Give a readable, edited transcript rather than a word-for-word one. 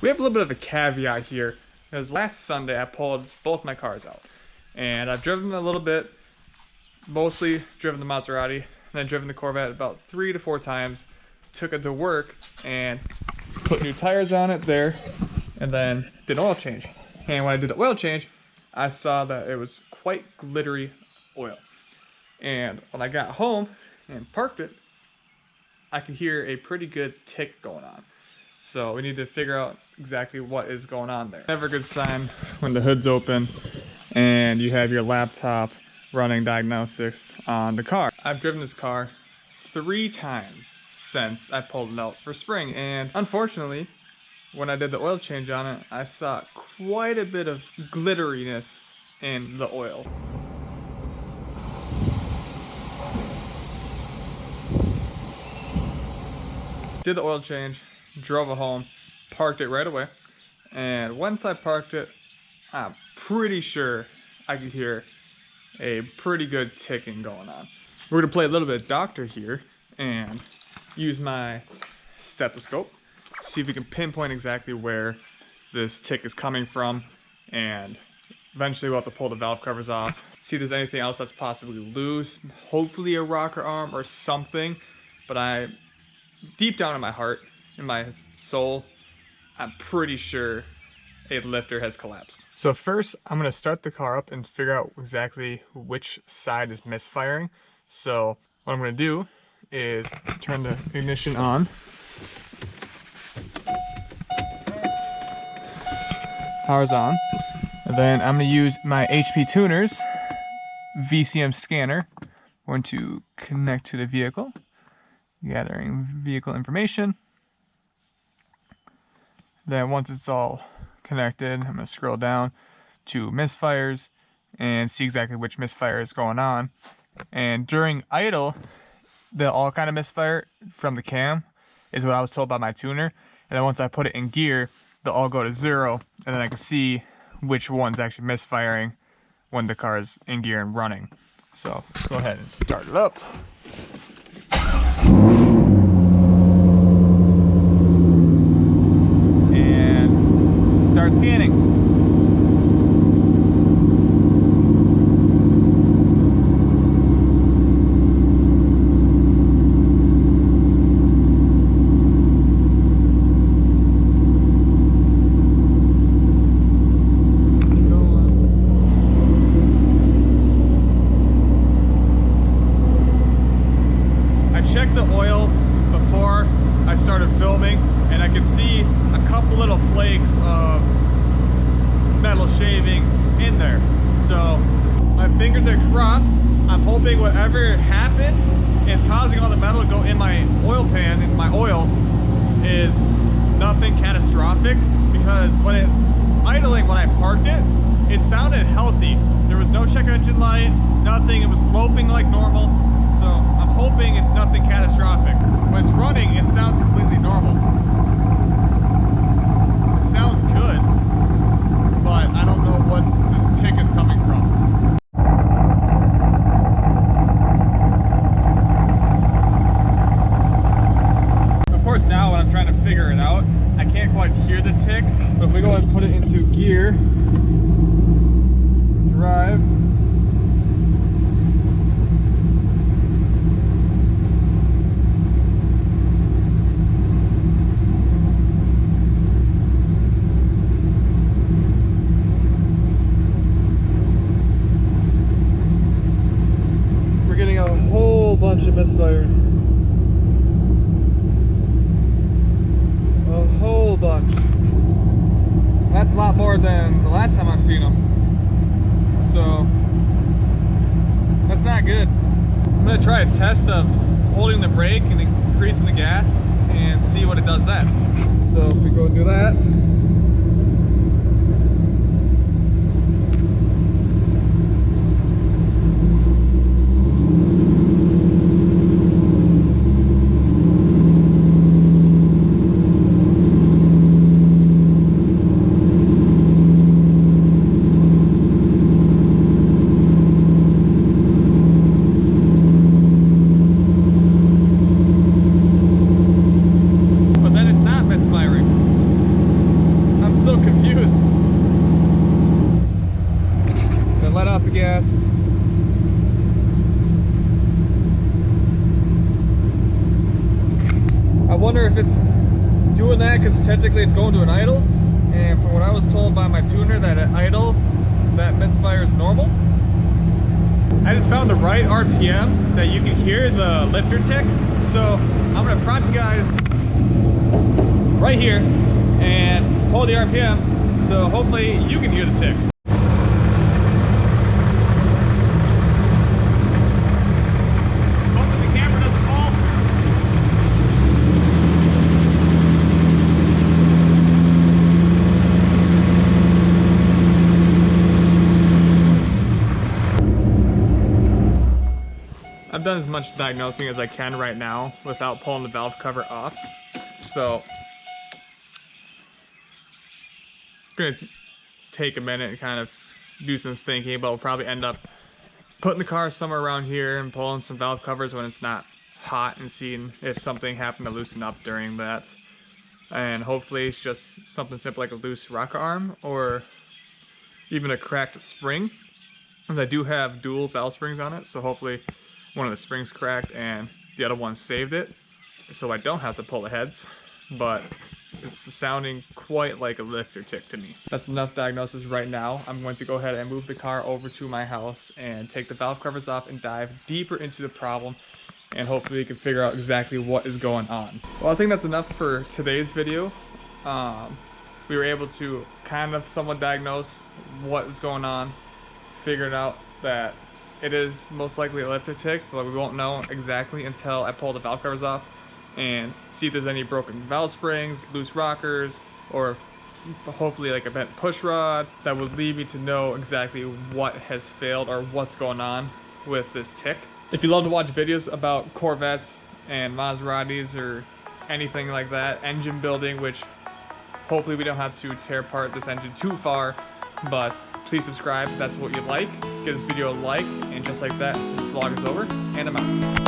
We have a little bit of a caveat here, because last Sunday I pulled both my cars out. And I've driven them a little bit, mostly driven the Maserati, then driven the Corvette about 3 to 4 times, took it to work and put new tires on it there, and then did an oil change. And when I did the oil change, I saw that it was quite glittery oil. And when I got home and parked it, I could hear a pretty good tick going on. So we need to figure out exactly what is going on there. Never a good sign when the hood's open and you have your laptop running diagnostics on the car. I've driven this car 3 times since I pulled it out for spring, and unfortunately, when I did the oil change on it, I saw quite a bit of glitteriness in the oil. Did the oil change, drove it home, parked it right away, and once I parked it, I'm pretty sure I could hear a pretty good ticking going on. We're gonna play a little bit of doctor here and use my stethoscope, see if we can pinpoint exactly where this tick is coming from, and eventually we'll have to pull the valve covers off, see if there's anything else that's possibly loose, hopefully a rocker arm or something, but deep down in my heart, in my soul, I'm pretty sure a lifter has collapsed. So first, I'm gonna start the car up and figure out exactly which side is misfiring. So what I'm gonna do is turn the ignition on. Power's on. And then I'm gonna use my HP Tuners VCM scanner. I'm going to connect to the vehicle, gathering vehicle information. Then once it's all connected, I'm going to scroll down to misfires and see exactly which misfire is going on. And during idle, they'll all kind of misfire from the cam, is what I was told by my tuner. And then once I put it in gear, they'll all go to 0, and then I can see which one's actually misfiring when the car is in gear and running. So let's go ahead and start it up. Start scanning. I checked the oil before I started filming, and I could see a couple little flakes of metal shaving in there. So my fingers are crossed. I'm hoping whatever happened is causing all the metal to go in my oil pan, in my oil, is nothing catastrophic, because when it idling, when I parked it, it sounded healthy. There was no check engine light, nothing. It was loping like normal. So I'm hoping it's nothing catastrophic. When it's running, it sounds completely normal. It sounds good, but I don't know what this tick is coming from. Of course, now when I'm trying to figure it out, I can't quite hear the tick, but if we go ahead and put it into gear, drive, bunch of misfires. A whole bunch. That's a lot more than the last time I've seen them. So that's not good. I'm gonna try a test of holding the brake and increasing the gas and see what it does then. So if we go and do that. misfiring. little confused. Gonna let out the gas. I wonder if it's doing that because technically it's going to an idle, and from what I was told by my tuner, that at idle that misfire is normal. I just found the right RPM that you can hear the lifter tick, so I'm gonna prompt you guys right here and hold the RPM, so hopefully you can hear the tick. I've done as much diagnosing as I can right now without pulling the valve cover off. So I'm gonna take a minute and kind of do some thinking, but we'll probably end up putting the car somewhere around here and pulling some valve covers when it's not hot and seeing if something happened to loosen up during that. And hopefully it's just something simple like a loose rocker arm or even a cracked spring, because I do have dual valve springs on it, so hopefully one of the springs cracked and the other one saved it, so I don't have to pull the heads, but it's sounding quite like a lifter tick to me. That's enough diagnosis right now. I'm going to go ahead and move the car over to my house and take the valve covers off and dive deeper into the problem, and hopefully we can figure out exactly what is going on. Well, I think that's enough for today's video. We were able to kind of somewhat diagnose what was going on, figured out that it is most likely a lifter tick, but we won't know exactly until I pull the valve covers off and see if there's any broken valve springs, loose rockers, or hopefully like a bent push rod that would lead me to know exactly what has failed or what's going on with this tick. If you love to watch videos about Corvettes and Maseratis or anything like that, engine building, which hopefully we don't have to tear apart this engine too far, but please subscribe if that's what you like. Give this video a like, and just like that, this vlog is over, and I'm out.